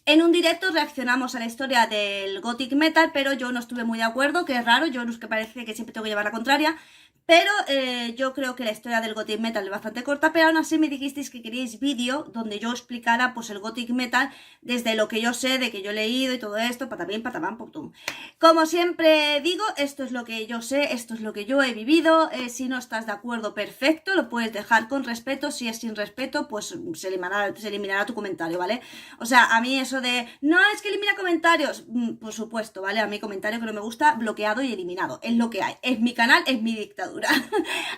En un directo reaccionamos a la historia del Gothic Metal, pero yo no estuve muy de acuerdo, que es raro, yo no es que parece que siempre tengo que llevar la contraria, pero yo creo que la historia del Gothic Metal es bastante corta, pero aún así me dijisteis que queríais vídeo donde yo explicara pues el Gothic Metal desde lo que yo sé, de que yo he leído y todo esto, patapín, patapam, pum. Como siempre digo, esto es lo que yo sé, esto es lo que yo he vivido, si no estás de acuerdo, perfecto, lo puedes dejar con respeto, si es sin respeto, pues se eliminará tu comentario, ¿vale? O sea, a mí eso de, no, es que elimina comentarios, por supuesto, ¿vale? A mi comentario que no me gusta, bloqueado y eliminado, es lo que hay, es mi canal, es mi dictadura.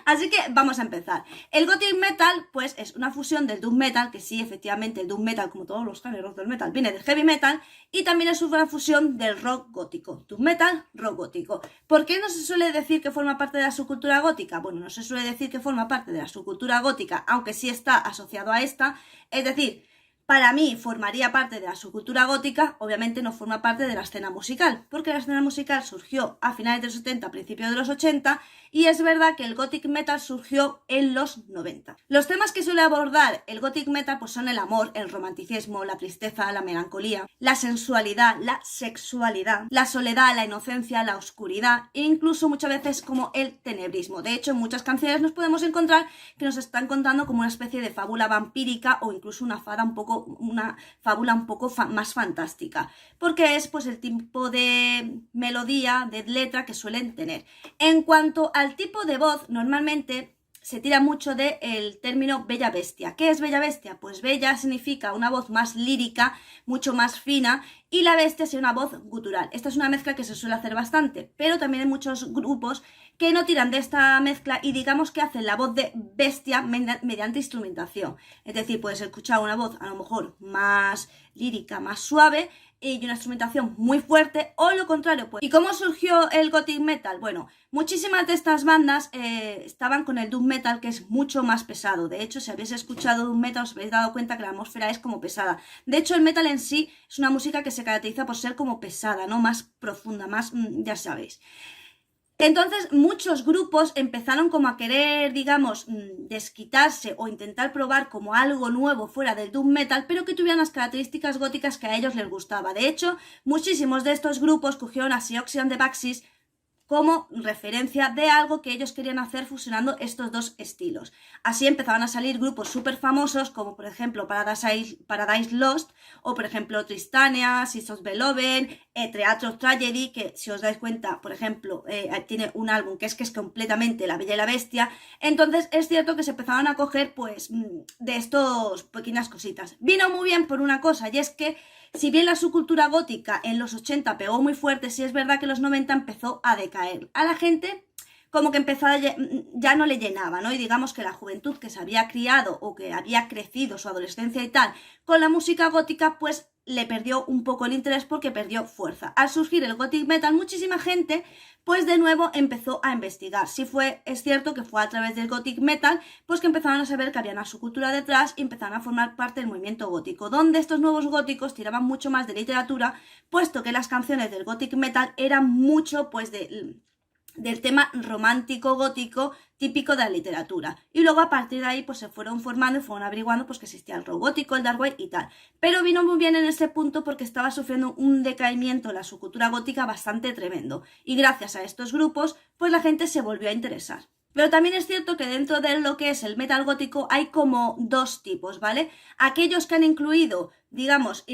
Así que vamos a empezar. El Gothic Metal, pues es una fusión del Doom Metal, que sí, efectivamente, el Doom Metal, como todos los géneros del metal, viene del Heavy Metal, y también es una fusión del rock gótico. Doom Metal, rock gótico. ¿Por qué no se suele decir que forma parte de la subcultura gótica? Bueno, no se suele decir que forma parte de la subcultura gótica, aunque sí está asociado a esta, es decir, para mí formaría parte de la subcultura gótica, obviamente no forma parte de la escena musical, porque la escena musical surgió a finales de los 70, principios de los 80, y es verdad que el Gothic Metal surgió en los 90. Los temas que suele abordar el Gothic Metal pues son el amor, el romanticismo, la tristeza, la melancolía, la sensualidad, la sexualidad, la soledad, la inocencia, la oscuridad e incluso muchas veces como el tenebrismo. De hecho, en muchas canciones nos podemos encontrar que nos están contando como una especie de fábula vampírica o incluso una fábula un poco más fantástica, porque es pues el tipo de melodía, de letra que suelen tener. En cuanto al tipo de voz, normalmente se tira mucho del término bella bestia. ¿Qué es bella bestia? Pues bella significa una voz más lírica, mucho más fina, y la bestia es una voz gutural. Esta es una mezcla que se suele hacer bastante, pero también hay muchos grupos que no tiran de esta mezcla y digamos que hacen la voz de bestia mediante instrumentación. Es decir, puedes escuchar una voz a lo mejor más lírica, más suave, y una instrumentación muy fuerte, o lo contrario. Pues. ¿Y cómo surgió el Gothic Metal? Bueno, muchísimas de estas bandas estaban con el Doom Metal, que es mucho más pesado. De hecho, si habéis escuchado Doom Metal, os habéis dado cuenta que la atmósfera es como pesada. De hecho, el metal en sí es una música que se caracteriza por ser como pesada, ¿no? Más profunda, más, ya sabéis. Entonces muchos grupos empezaron como a querer, digamos, desquitarse o intentar probar como algo nuevo fuera del Doom Metal, pero que tuvieran las características góticas que a ellos les gustaba. De hecho, muchísimos de estos grupos cogieron a Siouxsie and the Banshees como referencia de algo que ellos querían hacer fusionando estos dos estilos. Así empezaban a salir grupos súper famosos como por ejemplo Paradise Lost o por ejemplo Tristania, Seeds of Beloved, Theatre of Tragedy, que si os dais cuenta, por ejemplo, tiene un álbum que es completamente La Bella y la Bestia. Entonces es cierto que se empezaron a coger pues de estos pequeñas cositas. Vino muy bien por una cosa, y es que si bien la subcultura gótica en los 80 pegó muy fuerte, sí es verdad que en los 90 empezó a decaer. A la gente como que empezó ya no le llenaba, ¿no? Y digamos que la juventud que se había criado o que había crecido su adolescencia y tal con la música gótica, pues le perdió un poco el interés porque perdió fuerza. Al surgir el Gothic Metal, muchísima gente pues de nuevo empezó a investigar. Sí es cierto que fue a través del Gothic Metal pues que empezaron a saber que había una subcultura detrás y empezaron a formar parte del movimiento gótico, donde estos nuevos góticos tiraban mucho más de literatura, puesto que las canciones del Gothic Metal eran mucho pues del tema romántico gótico típico de la literatura, y luego a partir de ahí pues se fueron formando y fueron averiguando pues que existía el rock gótico, el dark wave y tal, pero vino muy bien en ese punto porque estaba sufriendo un decaimiento la subcultura gótica bastante tremendo, y gracias a estos grupos pues la gente se volvió a interesar. Pero también es cierto que dentro de lo que es el metal gótico hay como dos tipos, ¿vale? Aquellos que han incluido, digamos,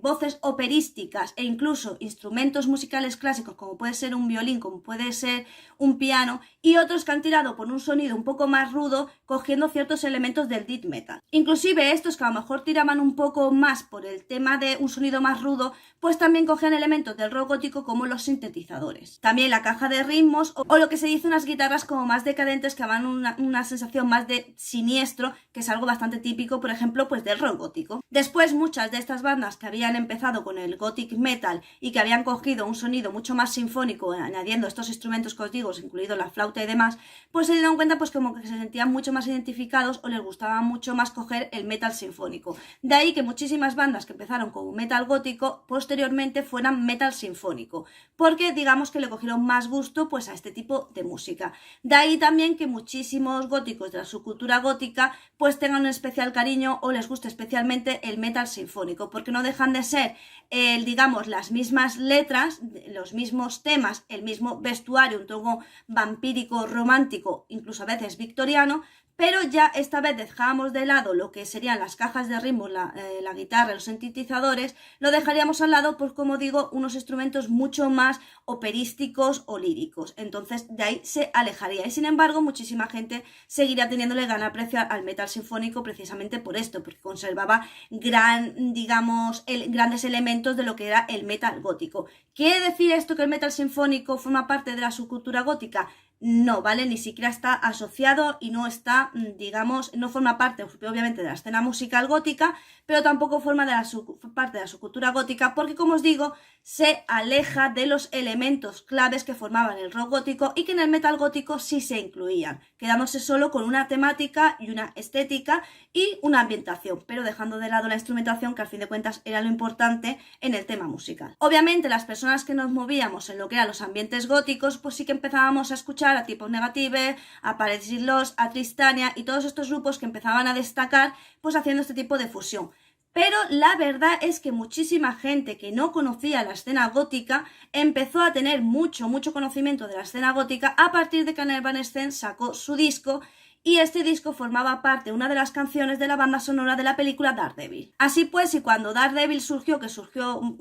voces operísticas e incluso instrumentos musicales clásicos, como puede ser un violín, como puede ser un piano, y otros que han tirado por un sonido un poco más rudo, cogiendo ciertos elementos del death metal. Inclusive estos que a lo mejor tiraban un poco más por el tema de un sonido más rudo, pues también cogían elementos del rock gótico como los sintetizadores. También la caja de ritmos o lo que se dice unas guitarras como más decadentes que dan una sensación más de siniestro, que es algo bastante típico, por ejemplo, pues del rock gótico. Después muchas de estas bandas que habían empezado con el Gothic Metal y que habían cogido un sonido mucho más sinfónico, añadiendo estos instrumentos que os digo, incluido la flauta y demás, pues se dieron cuenta pues como que se sentían mucho más identificados o les gustaba mucho más coger el metal sinfónico. De ahí que muchísimas bandas que empezaron con metal gótico posteriormente fueran metal sinfónico, porque digamos que le cogieron más gusto pues a este tipo de música. De ahí también que muchísimos góticos de la subcultura gótica pues tengan un especial cariño o les guste especialmente el metal sinfónico. sinfónico, porque no dejan de ser, digamos, las mismas letras, los mismos temas, el mismo vestuario, un tono vampírico, romántico, incluso a veces victoriano, pero ya esta vez dejábamos de lado lo que serían las cajas de ritmo, la guitarra, los sintetizadores, lo dejaríamos al lado, pues como digo, unos instrumentos mucho más operísticos o líricos. Entonces de ahí se alejaría. Y sin embargo, muchísima gente seguiría teniéndole gran aprecio al metal sinfónico precisamente por esto, porque conservaba grandes elementos de lo que era el metal gótico. ¿Quiere decir esto que el metal sinfónico forma parte de la subcultura gótica? No, ¿vale? Ni siquiera está asociado y no está, digamos, no forma parte, obviamente, de la escena musical gótica, pero tampoco forma parte de la subcultura gótica, porque, como os digo, se aleja de los elementos claves que formaban el rock gótico y que en el metal gótico sí se incluían, quedándose solo con una temática y una estética y una ambientación, pero dejando de lado la instrumentación, que al fin de cuentas era lo importante en el tema musical. Obviamente, las personas que nos movíamos en lo que eran los ambientes góticos, pues sí que empezábamos a escuchar a Type of Negative, a Paradise Lost, a Tristania y todos estos grupos que empezaban a destacar pues haciendo este tipo de fusión. Pero la verdad es que muchísima gente que no conocía la escena gótica empezó a tener mucho conocimiento de la escena gótica a partir de que Evanescence sacó su disco, y este disco formaba parte de una de las canciones de la banda sonora de la película Daredevil. Así pues, y cuando Daredevil surgió,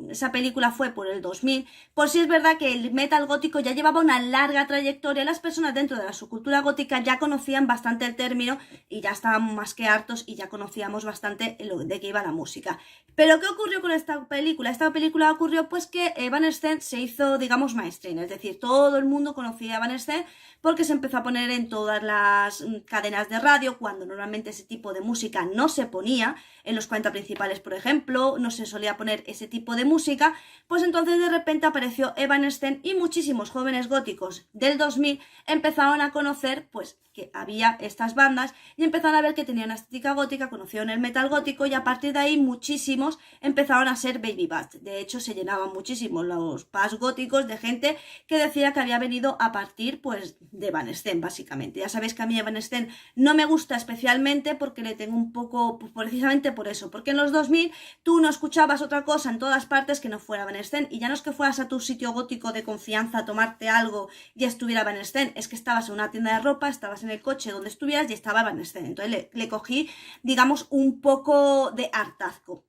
esa película fue por el 2000, pues sí es verdad que el metal gótico ya llevaba una larga trayectoria, las personas dentro de la subcultura gótica ya conocían bastante el término y ya estábamos más que hartos y ya conocíamos bastante de qué iba la música. Pero ¿qué ocurrió con esta película? Esta película ocurrió pues que Evanescence se hizo, digamos, mainstream, es decir, todo el mundo conocía a Evanescence porque se empezó a poner en todas las cadenas de radio, cuando normalmente ese tipo de música no se ponía, en los 40 principales, por ejemplo, no se solía poner ese tipo de música, pues entonces de repente apareció Evanescence y muchísimos jóvenes góticos del 2000 empezaron a conocer, pues, que había estas bandas y empezaron a ver que tenían una estética gótica, conocieron el metal gótico y a partir de ahí muchísimos empezaron a ser baby bats. De hecho, se llenaban muchísimo los pubs góticos de gente que decía que había venido a partir, pues, de Evanescence, básicamente. Ya sabéis que a mí Evanescence no me gusta especialmente porque le tengo un poco, pues, precisamente por eso, porque en los 2000 tú no escuchabas otra cosa en todas partes que no fuera Evanescence, y ya no es que fueras a tu sitio gótico de confianza a tomarte algo y estuviera Evanescence, es que estabas en una tienda de ropa, estabas en el coche donde estuvieras y estaba Evanescence. Entonces le cogí, digamos, un poco de hartazgo.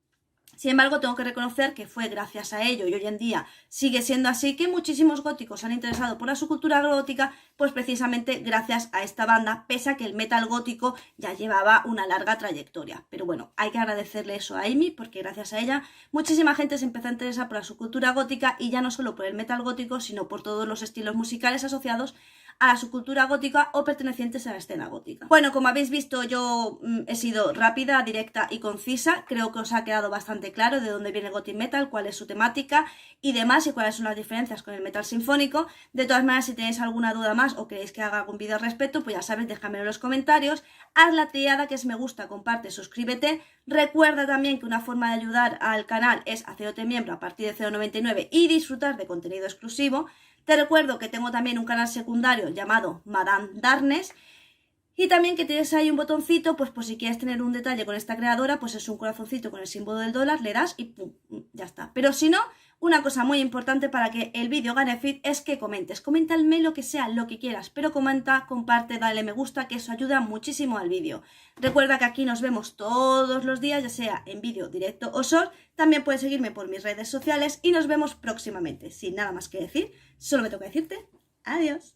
Sin embargo, tengo que reconocer que fue gracias a ello, y hoy en día sigue siendo así, que muchísimos góticos se han interesado por la subcultura gótica, pues precisamente gracias a esta banda, pese a que el metal gótico ya llevaba una larga trayectoria. Pero bueno, hay que agradecerle eso a Amy, porque gracias a ella muchísima gente se empezó a interesar por la subcultura gótica, y ya no solo por el metal gótico, sino por todos los estilos musicales asociados a la subcultura gótica o pertenecientes a la escena gótica. Bueno, como habéis visto, yo he sido rápida, directa y concisa. Creo que os ha quedado bastante claro de dónde viene el gothic metal, cuál es su temática y demás, y cuáles son las diferencias con el metal sinfónico. De todas maneras, si tenéis alguna duda más o queréis que haga algún vídeo al respecto, pues ya sabéis, déjamelo en los comentarios. Haz la triada, que es me gusta, comparte, suscríbete. Recuerda también que una forma de ayudar al canal es hacerte miembro a partir de 0,99 y disfrutar de contenido exclusivo. Te recuerdo que tengo también un canal secundario llamado Madame Darkness, y también que tienes ahí un botoncito, pues por si quieres tener un detalle con esta creadora, pues es un corazoncito con el símbolo del dólar, le das y pum, ya está. Pero si no, una cosa muy importante para que el vídeo gane feed es que comentes. Coméntame lo que sea, lo que quieras, pero comenta, comparte, dale me gusta, que eso ayuda muchísimo al vídeo. Recuerda que aquí nos vemos todos los días, ya sea en vídeo, directo o short. También puedes seguirme por mis redes sociales y nos vemos próximamente. Sin nada más que decir, solo me toca decirte adiós.